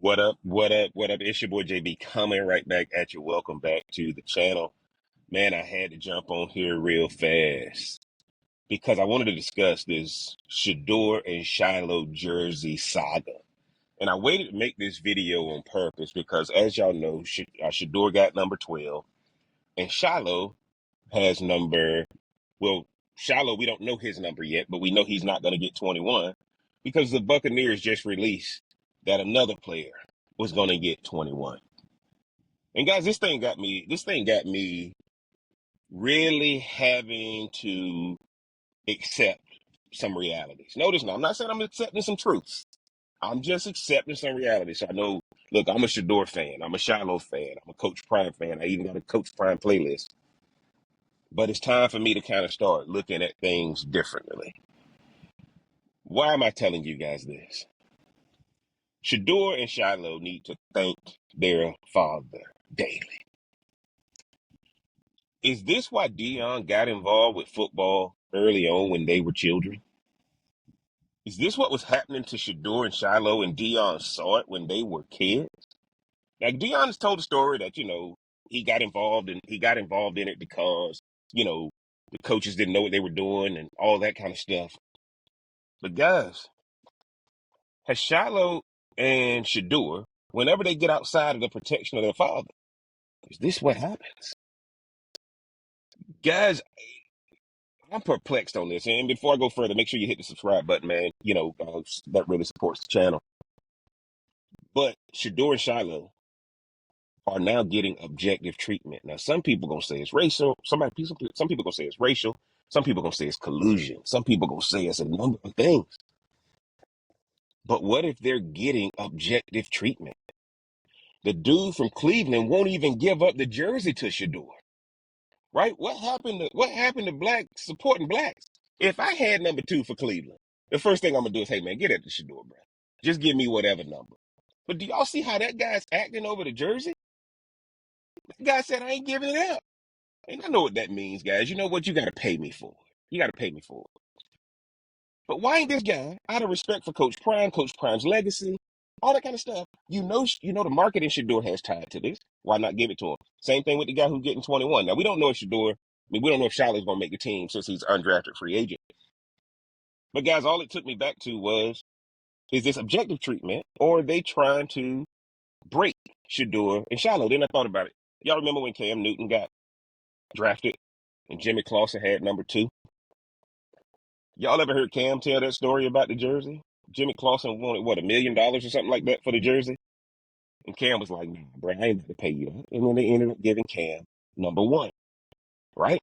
What up? What up? What up? It's your boy JB coming right back at you. Welcome back to the channel. Man, I had to jump on here real fast because I wanted to discuss this Shedeur and Shilo jersey saga. And I waited to make this video on purpose because, as y'all know, Shedeur got number 12 and Shilo has Shilo, we don't know his number yet, but we know he's not going to get 21 because the Buccaneers just released that another player was going to get 21. And guys, this thing got me really having to accept some realities. Notice now, I'm not saying I'm accepting some truths. I'm just accepting some realities. So I know, look, I'm a Shedeur fan. I'm a Shilo fan. I'm a Coach Prime fan. I even got a Coach Prime playlist. But it's time for me to kind of start looking at things differently. Why am I telling you guys this? Shedeur and Shilo need to thank their father daily. Is this why Deion got involved with football early on when they were children? Is this what was happening to Shedeur and Shilo and Deion saw it when they were kids? Now Deion has told a story that, he got involved in it because, the coaches didn't know what they were doing and all that kind of stuff. But guys, has Shilo and Shedeur, whenever they get outside of the protection of their father, is this what happens? Guys, I'm perplexed on this. And before I go further, make sure you hit the subscribe button, man. That really supports the channel. But Shedeur and Shilo are now getting objective treatment. Now, some people gonna say it's racial. Some people gonna say it's racial. Some people gonna say it's collusion. Some people gonna say it's a number of things. But what if they're getting objective treatment? The dude from Cleveland won't even give up the jersey to Shedeur. Right? What happened to blacks supporting blacks? If I had number 2 for Cleveland, the first thing I'm gonna do is, hey man, get at the Shedeur, bro. Just give me whatever number. But do y'all see how that guy's acting over the jersey? That guy said, I ain't giving it up. And I know what that means, guys. You know what? You gotta pay me for it. You gotta pay me for it. But why ain't this guy, out of respect for Coach Prime's legacy, all that kind of stuff, you know the marketing Shedeur has tied to this. Why not give it to him? Same thing with the guy who's getting 21. Now, we don't know if we don't know if Shiloh's going to make the team since he's an undrafted free agent. But guys, all it took me back to was, is this objective treatment, or are they trying to break Shedeur and Shilo? Then I thought about it. Y'all remember when Cam Newton got drafted and Jimmy Clausen had number 2? Y'all ever heard Cam tell that story about the jersey? Jimmy Clausen wanted, $1 million or something like that for the jersey? And Cam was like, nah, bro, I ain't going to pay you that. And then they ended up giving Cam number 1, right?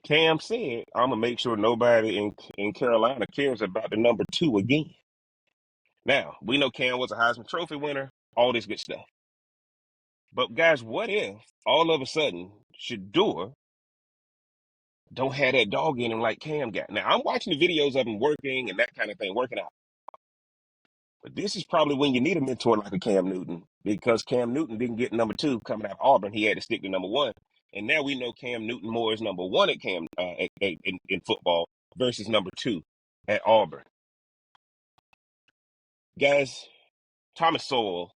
Cam said, I'm going to make sure nobody in Carolina cares about the number 2 again. Now, we know Cam was a Heisman Trophy winner, all this good stuff. But guys, what if all of a sudden Shedeur don't have that dog in him like Cam got? Now, I'm watching the videos of him working and that kind of thing, working out. But this is probably when you need a mentor like a Cam Newton, because Cam Newton didn't get number 2 coming out of Auburn. He had to stick to number 1. And now we know Cam Newton more is number 1 at in football versus number 2 at Auburn. Guys, Thomas Sowell,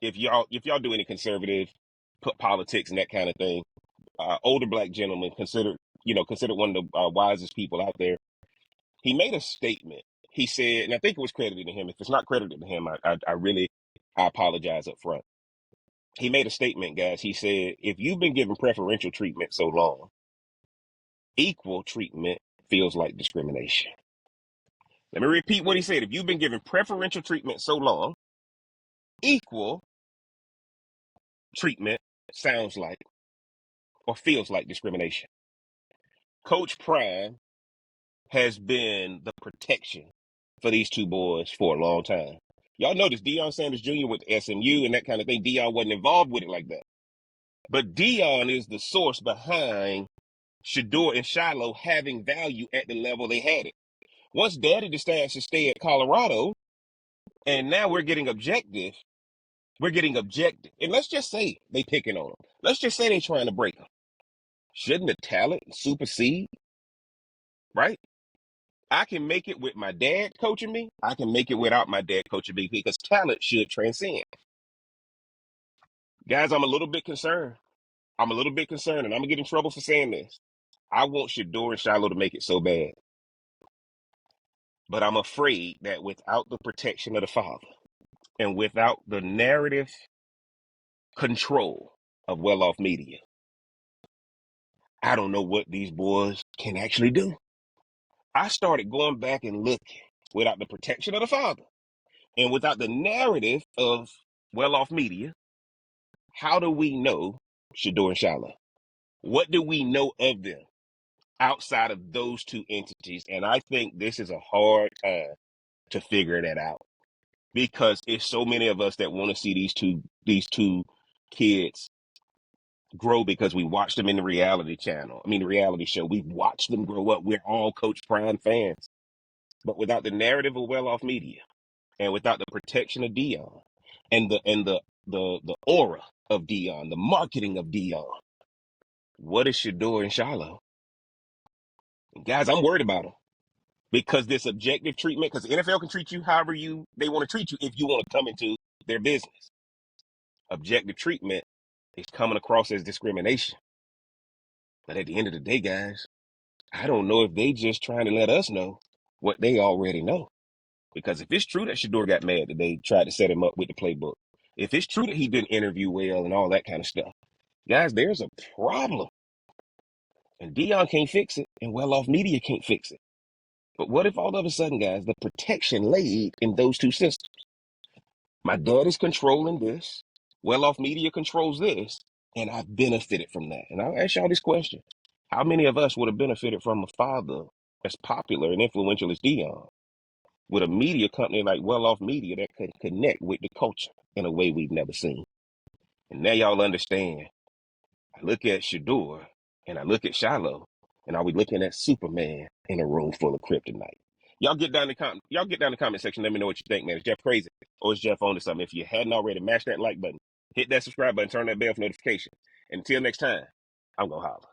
if y'all do any conservative politics and that kind of thing, older black gentleman, considered one of the wisest people out there, he made a statement. He said, and I think it was credited to him. If it's not credited to him, I apologize up front. He made a statement, guys. He said, if you've been given preferential treatment so long, equal treatment feels like discrimination. Let me repeat what he said. If you've been given preferential treatment so long, equal treatment sounds like or feels like discrimination. Coach Prime has been the protection for these 2 boys for a long time. Y'all notice Shedeur Sanders Jr. with SMU and that kind of thing. Deion wasn't involved with it like that. But Deion is the source behind Shedeur and Shilo having value at the level they had it. Once Daddy decides to stay at Colorado, and now we're getting objective. And let's just say they picking on them. Let's just say they trying to break them. Shouldn't the talent supersede? Right? I can make it with my dad coaching me. I can make it without my dad coaching me because talent should transcend. Guys, I'm a little bit concerned. I'm a little bit concerned, and I'm going to get in trouble for saying this. I want Shedeur and Shilo to make it so bad. But I'm afraid that without the protection of the father and without the narrative control of well-off media, I don't know what these boys can actually do. I started going back and looking without the protection of the father and without the narrative of well-off media. How do we know Shedeur and Shilo? What do we know of them outside of those two entities? And I think this is a hard time to figure that out because it's so many of us that want to see these two kids grow because we watched them in the reality channel. I mean, the reality show. We've watched them grow up. We're all Coach Prime fans. But without the narrative of well-off media and without the protection of Dion and the aura of Dion, the marketing of Dion, what is Shedeur and Shilo? Guys, I'm worried about them because this objective treatment, because the NFL can treat you however they want to treat you if you want to come into their business. Objective treatment is coming across as discrimination. But at the end of the day, guys, I don't know if they just trying to let us know what they already know. Because if it's true that Shedeur got mad that they tried to set him up with the playbook, if it's true that he didn't interview well and all that kind of stuff, guys, there's a problem. And Dion can't fix it, and well-off media can't fix it. But what if all of a sudden, guys, the protection laid in those two systems? My dad is controlling this, well-off media controls this, and I've benefited from that. And I'll ask y'all this question. How many of us would have benefited from a father as popular and influential as Dion, with a media company like Well-Off Media that can connect with the culture in a way we've never seen? And now y'all understand. I look at Shedeur and I look at Shilo, and are we looking at Superman in a room full of kryptonite? Y'all get down in the comment section. Let me know what you think, man. Is Jeff crazy or is Jeff on to something? If you hadn't already, mash that like button, hit that subscribe button, turn that bell for notification. Until next time, I'm gonna holler.